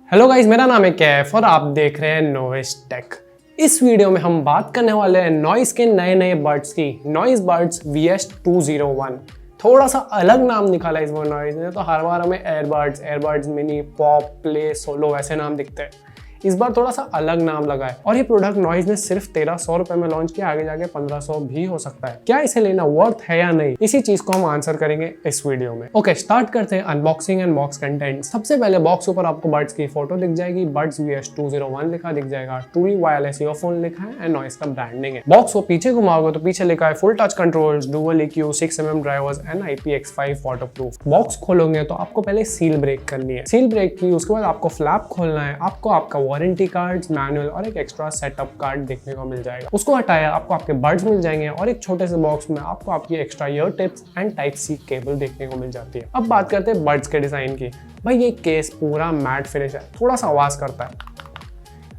Hello guys, मेरा नाम है कैफ और आप देख रहे हैं नॉइस टेक। इस वीडियो में हम बात करने वाले हैं नॉइस के नए नए बड्स की, नॉइस बड्स VS201। थोड़ा सा अलग नाम निकाला इस बार नॉइस ने, तो हर बार हमें airbuds mini, pop, play, solo वैसे नाम दिखते हैं। इस बार थोड़ा सा अलग नाम लगा है और ये प्रोडक्ट नॉइस ने सिर्फ 1300 रुपए में लॉन्च किया। आगे जाके 1500 भी हो सकता है। क्या इसे लेना वर्थ है या नहीं, इसी चीज को हम आंसर करेंगे इस वीडियो में। ओके, स्टार्ट करते हैं अनबॉक्सिंग एंड बॉक्स कंटेंट। सबसे पहले बॉक्स ऊपर आपको बड्स की फोटो दिख जाएगी, बड्स VS201 लिखा दिख जाएगा, ट्रूली वायरलेस ईयरफोन लिखा है एंड नॉइस का ब्रांडिंग है। बॉक्स को पीछे घुमाओगे तो पीछे लिखा है full touch controls, dual EQ, 6mm drivers and IPX5 waterproof. Box खोलोगे तो आपको पहले सील ब्रेक करनी है। सील ब्रेक की उसके बाद आपको फ्लैप खोलना है। आपको आपका वारंटी कार्ड, मैनुअल और एक एक्स्ट्रा सेटअप कार्ड देखने को मिल जाएगा। उसको हटाया आपको आपके बड्स मिल जाएंगे और एक छोटे से बॉक्स में आपको आपकी extra ear tips and type C cable देखने को मिल जाती है। अब बात करते हैं बड्स के डिजाइन की। भाई ये केस पूरा मैट फिनिश है, थोड़ा सा आवाज करता है,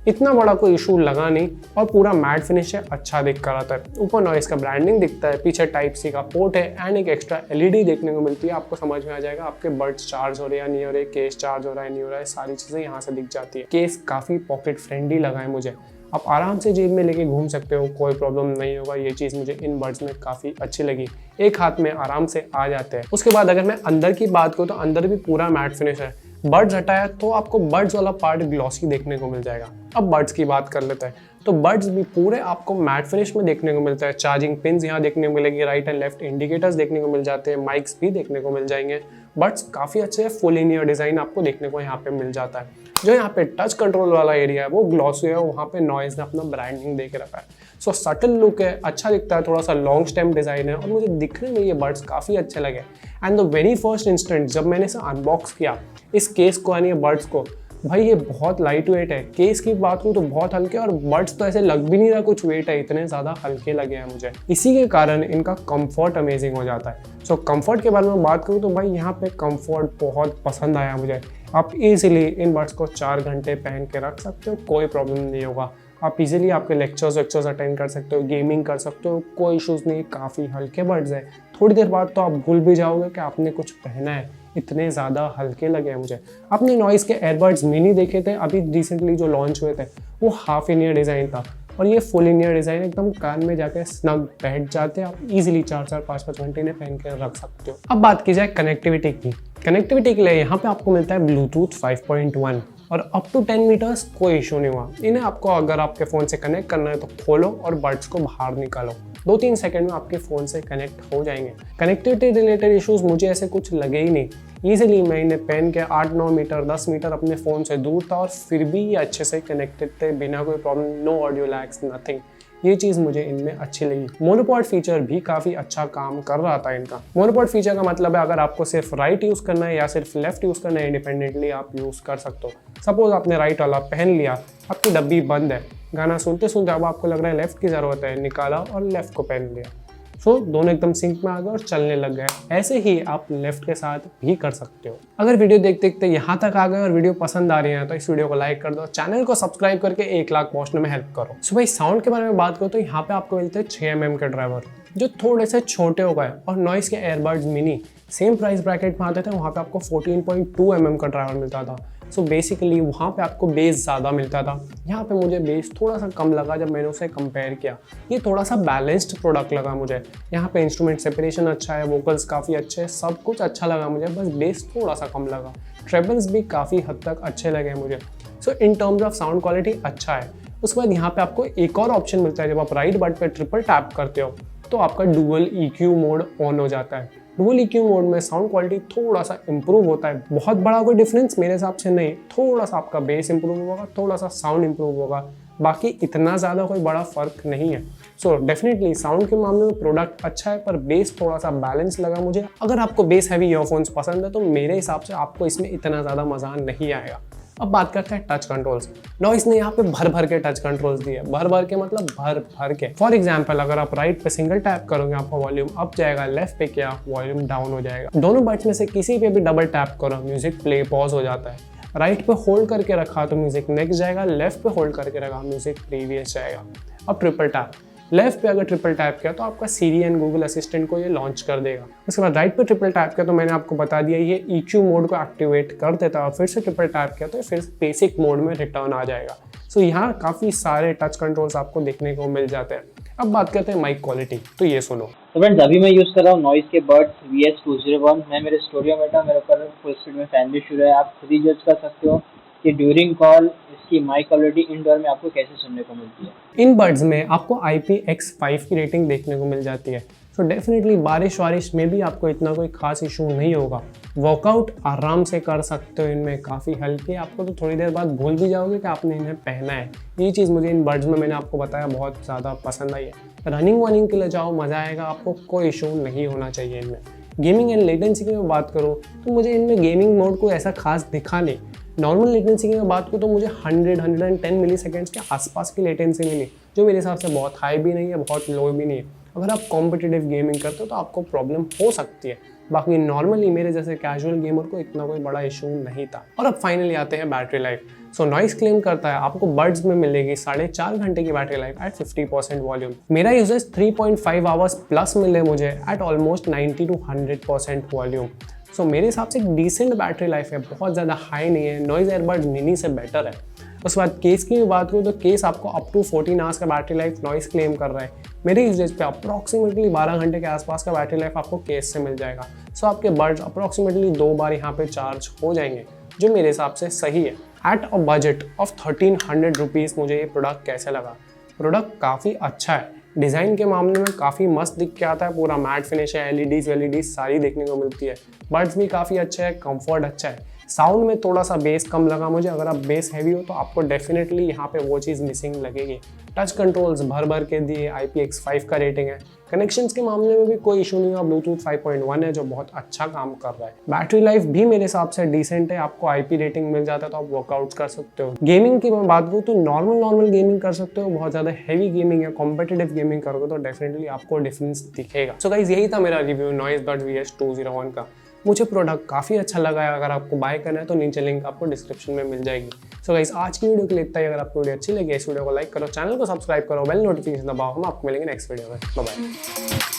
इतना बड़ा कोई इशू लगा नहीं और पूरा मैट फिनिश है, अच्छा दिख कर आता है। ऊपर नॉइस का ब्रांडिंग दिखता है, पीछे टाइप सी का पोर्ट है एंड एक एक्स्ट्रा LED देखने को मिलती है। आपको समझ में आ जाएगा आपके बड्स चार्ज हो रहे हैं या नहीं हो रहे, केस चार्ज हो रहा है नहीं हो रहा है, सारी चीजें यहाँ से दिख जाती है। केस काफी पॉकेट फ्रेंडली लगा है मुझे, आप आराम से जेब में लेके घूम सकते हो, कोई प्रॉब्लम नहीं होगा। ये चीज़ मुझे इन बड्स में काफ़ी अच्छी लगी, एक हाथ में आराम से आ जाते हैं। उसके बाद अगर मैं अंदर की बात करूँ तो अंदर भी पूरा मैट फिनिश है। बड्स हटाया तो आपको बड्स वाला पार्ट ग्लॉसी देखने को मिल जाएगा। अब बड्स की बात कर लेते हैं तो बड्स भी पूरे आपको मैट फिनिश में देखने को मिलता है। चार्जिंग पिन्स यहाँ देखने को मिलेगी, राइट एंड लेफ्ट इंडिकेटर्स देखने को मिल जाते हैं, माइक्स भी देखने को मिल जाएंगे। बड्स काफ़ी अच्छे है, फुल इन ईयर डिज़ाइन आपको देखने को यहाँ पे मिल जाता है। जो यहाँ पे टच कंट्रोल वाला एरिया है वो ग्लॉसी है, वहाँ पे नॉइस ने अपना ब्रांडिंग दे के रखा है। सो सटल लुक है, अच्छा दिखता है, थोड़ा सा लॉन्ग स्टेम डिज़ाइन है और मुझे दिखने में ये बड्स काफ़ी अच्छे लगे। And the very first instant जब मैंने इसे अनबॉक्स किया इस केस को यानी बड्स को, भाई ये बहुत लाइट वेट है। केस की बात करूँ तो बहुत हल्के और बड्स तो ऐसे लग भी नहीं रहा कुछ वेट है, इतने ज़्यादा हल्के लगे हैं मुझे। इसी के कारण इनका कंफर्ट अमेजिंग हो जाता है। सो कंफर्ट के बारे में बात करूँ तो भाई यहाँ पे कंफर्ट बहुत पसंद आया मुझे। आप इजीली इन बड्स को 4 घंटे पहन के रख सकते हो, कोई प्रॉब्लम नहीं होगा। आप इजीली आपके लेक्चर्स अटेंड कर सकते हो, गेमिंग कर सकते हो, कोई इशूज़ नहीं। काफ़ी हल्के बड्स है, थोड़ी देर बाद तो आप भूल भी जाओगे कि आपने कुछ पहना है, इतने ज़्यादा हल्के लगे हैं मुझे। आपने नॉइस के एयरबड्स मिनी देखे थे अभी रिसेंटली जो लॉन्च हुए थे, वो हाफ इन ईयर डिज़ाइन था और ये फुल इन ईयर डिज़ाइन एकदम कान में जाके स्नग बैठ जाते हैं। आप इजीली 4-4, 5-5 घंटे ने पहन के रख सकते हो। अब बात की जाए कनेक्टिविटी की। कनेक्टिविटी के लिए यहाँ पे आपको मिलता है ब्लूटूथ 5.1 और अप टू 10 मीटर्स कोई इशू नहीं हुआ। इन्हें आपको अगर आपके फ़ोन से कनेक्ट करना है तो खोलो और बड्स को बाहर निकालो, 2-3 सेकंड में आपके फ़ोन से कनेक्ट हो जाएंगे। कनेक्टिविटी रिलेटेड इश्यूज मुझे ऐसे कुछ लगे ही नहीं। ईजिली मैं इन्हें पहन के 8-9 मीटर 10 मीटर अपने फ़ोन से दूर था और फिर भी ये अच्छे से कनेक्टेड थे, बिना कोई problem, no audio lags, nothing. ये चीज़ मुझे इनमें अच्छी लगी। मोनोपॉड फीचर भी काफ़ी अच्छा काम कर रहा था इनका। मोनोपॉड फीचर का मतलब है अगर आपको सिर्फ राइट यूज़ करना है या सिर्फ लेफ्ट यूज़ करना है, इंडिपेंडेंटली आप यूज़ कर सकते हो। सपोज आपने राइट वाला पहन लिया, आपकी डब्बी बंद है, गाना सुनते सुनते अब आपको लग रहा है लेफ्ट की ज़रूरत है, निकाला और लेफ्ट को पहन लिया। सो दोनों एकदम सिंक में आ गए और चलने लग गए। ऐसे ही आप लेफ्ट के साथ भी कर सकते हो। अगर वीडियो देखते देखते यहाँ तक आ गए और वीडियो पसंद आ रही है तो इस वीडियो को लाइक कर दो, चैनल को सब्सक्राइब करके 1 लाख पहुंचने में हेल्प करो। सो भाई साउंड के बारे में बात करो तो यहाँ पे आपको मिलते हैं 6mm के ड्राइवर जो थोड़े से छोटे हो गए और नॉइस के airbuds mini same price bracket में आते थे, वहाँ पे आपको 14.2mm का ड्राइवर मिलता था। सो बेसिकली वहाँ पे आपको बेस ज़्यादा मिलता था, यहाँ पे मुझे बेस थोड़ा सा कम लगा जब मैंने उसे कंपेयर किया। ये थोड़ा सा बैलेंस्ड प्रोडक्ट लगा मुझे। यहाँ पे इंस्ट्रूमेंट सेपरेशन अच्छा है, वोकल्स काफ़ी अच्छे हैं, सब कुछ अच्छा लगा मुझे, बस बेस थोड़ा सा कम लगा। ट्रेबल्स भी काफ़ी हद तक अच्छे लगे मुझे। So in terms of sound quality अच्छा है। उसके बाद यहाँ पे आपको एक और ऑप्शन मिलता है, जब आप राइट बटन पे ट्रिपल टैप करते हो तो आपका डुअल EQ मोड ऑन हो जाता है। डुअल EQ मोड में साउंड क्वालिटी थोड़ा सा इंप्रूव होता है, बहुत बड़ा कोई डिफरेंस मेरे हिसाब से नहीं। थोड़ा सा आपका बेस इंप्रूव होगा, थोड़ा सा साउंड इंप्रूव होगा, बाकी इतना ज़्यादा कोई बड़ा फर्क नहीं है। सो डेफिनेटली साउंड के मामले में प्रोडक्ट अच्छा है, पर बेस थोड़ा सा बैलेंस लगा मुझे। अगर आपको बेस हैवी ईयरफोन्स पसंद है तो मेरे हिसाब से आपको इसमें इतना ज़्यादा मज़ा नहीं आएगा। अब बात करते हैं टच कंट्रोल्स। नॉइस ने यहाँ पे भर भर के टच कंट्रोल्स दिए, भर भर के मतलब भर भर के। फॉर एग्जांपल अगर आप राइट पे सिंगल टैप करोगे आपका वॉल्यूम अप जाएगा, लेफ्ट पे किया वॉल्यूम डाउन हो जाएगा। दोनों बटन में से किसी पे भी डबल टैप करो म्यूजिक प्ले पॉज हो जाता है। राइट पे होल्ड करके रखा तो म्यूजिक नेक्स्ट जाएगा, लेफ्ट पे होल्ड करके रखा म्यूजिक प्रीवियस जाएगा। अब ट्रिपल टैप, लेफ्ट पे अगर ट्रिपल टैप किया तो आपका सीरी एंड गूगल असिस्टेंट को ये लॉन्च कर देगा। उसके बाद राइट पे ट्रिपल टैप किया तो मैंने आपको बता दिया ये EQ मोड को एक्टिवेट कर देता है, और फिर से ट्रिपल टैप किया तो फिर बेसिक मोड में रिटर्न आ जाएगा। सो यहाँ काफ़ी सारे टच कंट्रोल्स आपको देखने को मिल जाते हैं। अब बात करते हैं माइक क्वालिटी, तो ये सुनो। तो फ्रेंड्स अभी मैं यूज़ कर रहा हूँ नॉइस के बड्स VS201। मैं मेरे स्टूडियो में था, मेरे ऊपर फुल स्पीड में फैन भी शुरू है। आप खुद ही जज कर सकते हो कि ड्यूरिंग कॉल इसकी माइक क्वालिटी इंडोर में आपको कैसे सुनने को मिलती है। इन बड्स में आपको IPX5 की रेटिंग देखने को मिल जाती है। तो डेफिनेटली बारिश वारिश में भी आपको इतना कोई खास इशू नहीं होगा। वर्कआउट आराम से कर सकते हो, इनमें काफ़ी हल्के, आपको तो थोड़ी देर बाद भूल भी जाओगे कि आपने इन्हें पहना है। ये चीज़ मुझे इन बड्स में मैंने आपको बताया बहुत ज़्यादा पसंद आई है। रनिंग वनिंग के लिए जाओ, मज़ा आएगा, आपको कोई इशू नहीं होना चाहिए इनमें। गेमिंग एंड लेटेंसी की मैं बात करूँ तो मुझे इनमें गेमिंग मोड को ऐसा खास दिखा नहीं। नॉर्मल लेटेंसी की मैं बात करूँ तो मुझे 100-110 मिली सेकेंड्स के आसपास की लेटेंसी मिली, जो मेरे हिसाब से बहुत हाई भी नहीं है, बहुत लो भी नहीं है। अगर आप कॉम्पिटिटिव गेमिंग करते हो तो आपको प्रॉब्लम हो सकती है, बाकी नॉर्मली मेरे जैसे कैजुअल गेमर को इतना कोई बड़ा इशू नहीं था। और अब फाइनली आते हैं बैटरी लाइफ। सो नॉइस क्लेम करता है आपको बड्स में मिलेगी 4.5 घंटे की बैटरी लाइफ एट 50% वॉल्यूम। मेरा यूजेज 3.5 आवर्स प्लस मिले मुझे एट ऑलमोस्ट 90 to 100% वॉल्यूम। सो मेरे हिसाब से एक डिसेंट बैटरी लाइफ है, बहुत ज़्यादा हाई नहीं है। नॉइज एयरबड्स मिनी से बेटर है। उसके बाद केस की भी बात करूँ तो केस आपको अप टू 14 आवर्स का बैटरी लाइफ नॉइस क्लेम कर रहा है। मेरे यूजेज पे अप्रॉक्सीमेटली 12 घंटे के आसपास का बैटरी लाइफ आपको केस से मिल जाएगा। सो आपके बड्स अप्रॉक्सीमेटली 2 बार यहाँ पे चार्ज हो जाएंगे, जो मेरे हिसाब से सही है। At a budget of 1300 rupees मुझे ये प्रोडक्ट कैसे लगा? प्रोडक्ट काफ़ी अच्छा है, डिज़ाइन के मामले में काफ़ी मस्त दिख के आता है, पूरा मैट फिनिश है, एलईडीज सारी देखने को मिलती है। बड्स भी काफ़ी अच्छा है, कंफर्ट अच्छा है। साउंड में थोड़ा सा बेस कम लगा मुझे, अगर आप बेस हैवी हो तो आपको डेफिनेटली यहाँ पे वो चीज़ मिसिंग लगेगी। टच कंट्रोल्स भर भर के दिए, IPX5 का रेटिंग है। कनेक्शंस के मामले में भी कोई इशू नहीं है, ब्लूटूथ 5.1 है जो बहुत अच्छा काम कर रहा है। बैटरी लाइफ भी मेरे हिसाब से डिसेंट है, आपको IP रेटिंग मिल जाता है तो आप वर्कआउट कर सकते हो। गेमिंग की मैं बात करूँ तो नॉर्मल गेमिंग कर सकते हो, बहुत ज़्यादा हैवी गेमिंग है, कॉम्पिटिटिव गेमिंग करोगे तो डेफिनेटली आपको डिफरेंस दिखेगा। सो गाइस यही था मेरा रिव्यू नॉइस बड्स VS201 का। मुझे प्रोडक्ट काफ़ी अच्छा लगा है, अगर आपको बाय करना है तो नीचे लिंक आपको डिस्क्रिप्शन में मिल जाएगी। सो गाइस आज की वीडियो के लिए इतना ही। अगर आपको वीडियो अच्छी लगी इस वीडियो को लाइक करो, चैनल को सब्सक्राइब करो, बेल नोटिफिकेशन दबाओ। हम आपको मिलेंगे नेक्स्ट वीडियो में। Bye bye.